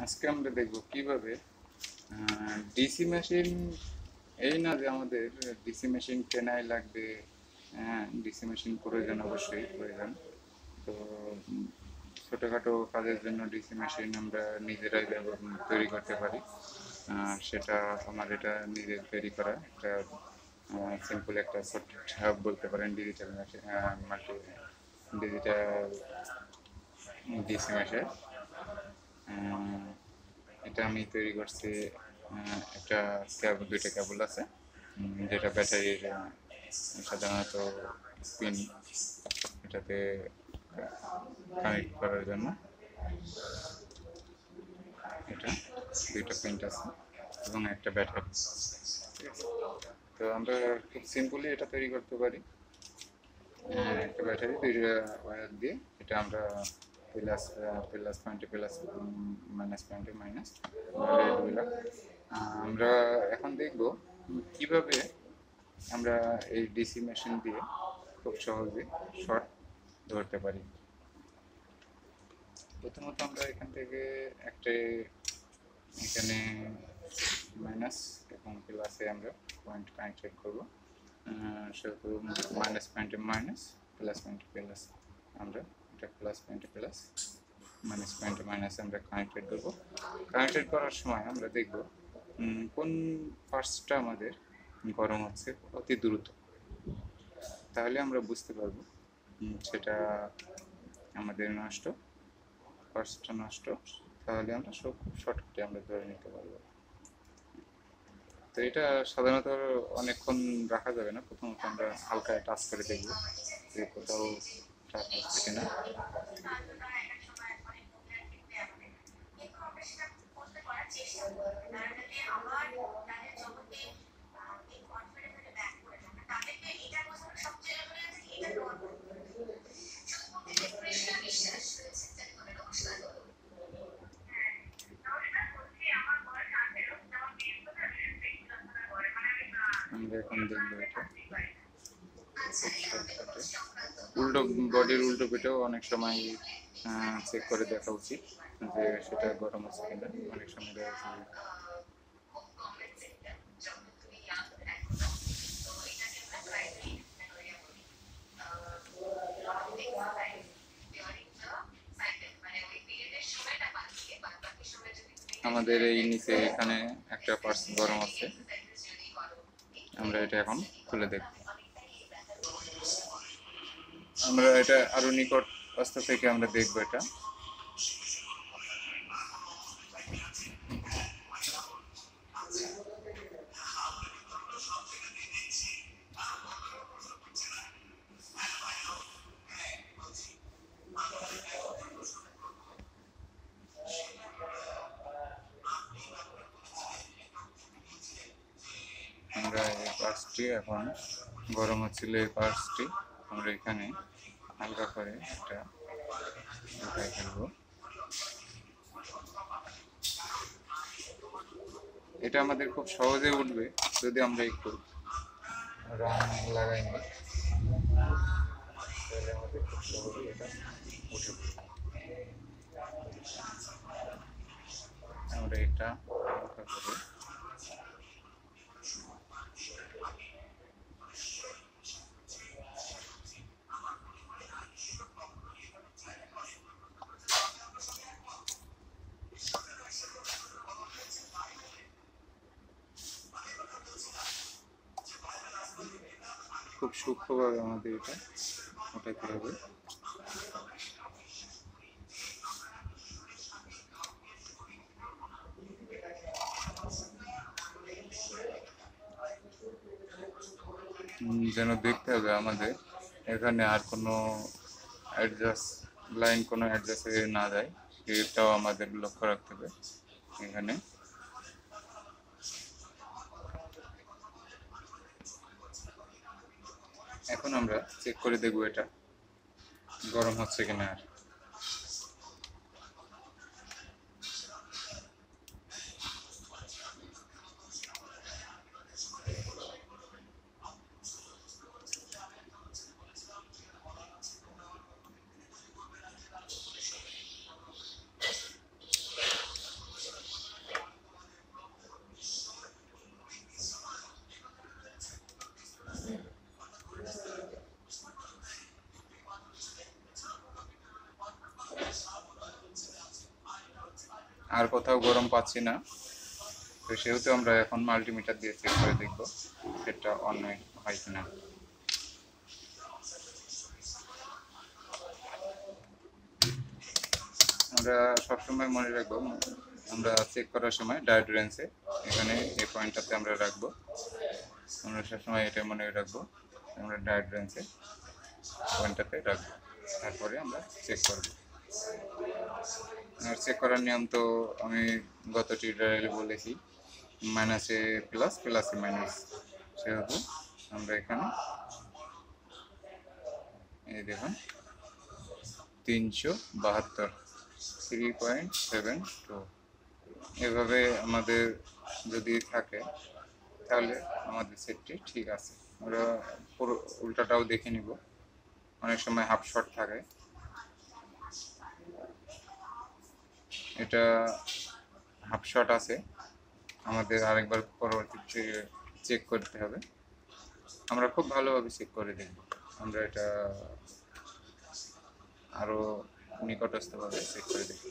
আজকে আমরা দেখব কিভাবে ডিসি মেশিন, এই না যে আমাদের ডিসি মেশিন কেনাই লাগবে। হ্যাঁ, ডিসি মেশিন প্রয়োজন, অবশ্যই প্রয়োজন। তো ছোটোখাটো কাজের জন্য ডিসি মেশিন আমরা নিজেরাই তৈরি করতে পারি। সেটা আমার এটা নিজের তৈরি করা একটা সিম্পল একটা সফটওয়্যার বলতে পারেন, digital machine, multi digital DC machine. এটা আমি তৈরি করছি। একটা দুইটা কেবল আছে, যেটা ব্যাটারির সাধারণত পিন, এটাতে কানেক্ট করার জন্য এটা দুইটা পিন আছে এবং একটা ব্যাটারি। ঠিক আছে, তো আমরা খুব সিম্পলি এটা তৈরি করতে পারি। একটা ব্যাটারি দুইটা ওয়্যার দিয়ে এটা আমরা প্লাস প্লাস পয়েন্টে প্লাস, মাইনাস পয়েন্টে মাইনাস দিলাম। আমরা এখন দেখব কিভাবে আমরা এই ডিসি মেশিন দিয়ে খুব সহজে শর্ট ধরতে পারি। প্রথমত আমরা এখান থেকে এখানে মাইনাস এবং প্লাসে আমরা পয়েন্ট কানেক্টেড করব। সেহেতু মাইনাস পয়েন্টে মাইনাস, প্লাস পয়েন্টে প্লাস, আমরা এটা প্লাস পয়েন্টে প্লাস, মাইনাস পয়েন্টে মাইনাস আমরা কানেক্টেড করব। কানেক্টেড করার সময় আমরা দেখব কোন পার্টসটা আমাদের গরম হচ্ছে অতি দ্রুত, তাহলে আমরা বুঝতে পারবো সেটা আমাদের নষ্ট, পার্টসটা নষ্ট, তাহলে আমরা খুব শর্টকাটে আমরা ধরে নিতে পারবো। তো এটা সাধারণত অনেকক্ষণ রাখা যাবে না, প্রথমত আমরা হালকা টাচ করে দেখব যে কোথাও টাচ হচ্ছে কিনা। আমরা এখন দেখবো এটা উল্টো, বডির উল্টো পিঠেও অনেক সময় চেক করে দেখা উচিত যে সেটা গরম আছে কিনা। অনেক সময় দেখা যাচ্ছে আমাদের এই নিচে এখানে একটা পার্টস গরম আছে, আমরা এটা এখন খুলে দেখব। আমরা এটা আরো নিকট অবস্থা থেকে আমরা দেখবো এটা। আমরা এই পার্টসটি এখন গরম হচ্ছিল, এই পার্টসটি আমরা এখানে হালকা করে একটা ঢুকাই ফেলবো। এটা আমাদের খুব সহজে উঠবে যদি আমরা একটু রং লাগাই নিই, তাহলে আমাদের খুব সহজে এটা উঠে পড়বে। আমরা এটা হালকা করে খুব সূক্ষ্মভাবে আমাদের এটা ওঠাতে হবে। যেন দেখতে হবে আমাদের এখানে আর কোনো অ্যাডজাস্ট লাইন, কোনো অ্যাডজাস্ট হয়ে না যায়, এটাও আমাদের লক্ষ্য রাখতে হবে। এখানে এখন আমরা চেক করে দেখব এটা গরম হচ্ছে কিনা। আর আর কোথাও গরম পাচ্ছি না, তো সেহেতু আমরা এখন মাল্টিমিটার দিয়ে চেক করে দেখব এটা অন হয় কিনা। আমরা সবসময় মনে রাখবো, আমরা চেক করার সময় ডায়োড রেঞ্জে এখানে এই পয়েন্টটাতে আমরা রাখবো, আমরা সবসময় এটা মনে রাখবো, আমরা ডায়োড রেঞ্জে পয়েন্টটাতে রাখবো, তারপরে আমরা চেক করব। আর চেক করার নিয়ম তো আমি গত টিউটোরিয়ালে বলেছি, মাইনাসে প্লাস, প্লাসে মাইনাস, সেহেতু আমরা এখানে এই দেখুন 372 3.72 এভাবে আমাদের যদি থাকে তাহলে আমাদের সেটটি ঠিক আছে। আমরা পুরো উল্টাটাও দেখে নিব, অনেক সময় হাফ শট থাকে, এটা হাফ শট আছে, আমাদের আরেকবার পরবর্তীতে চেক করতে হবে। আমরা খুব ভালোভাবে চেক করে দেখব, আমরা এটা আরও নিকটস্থভাবে চেক করে দেখব।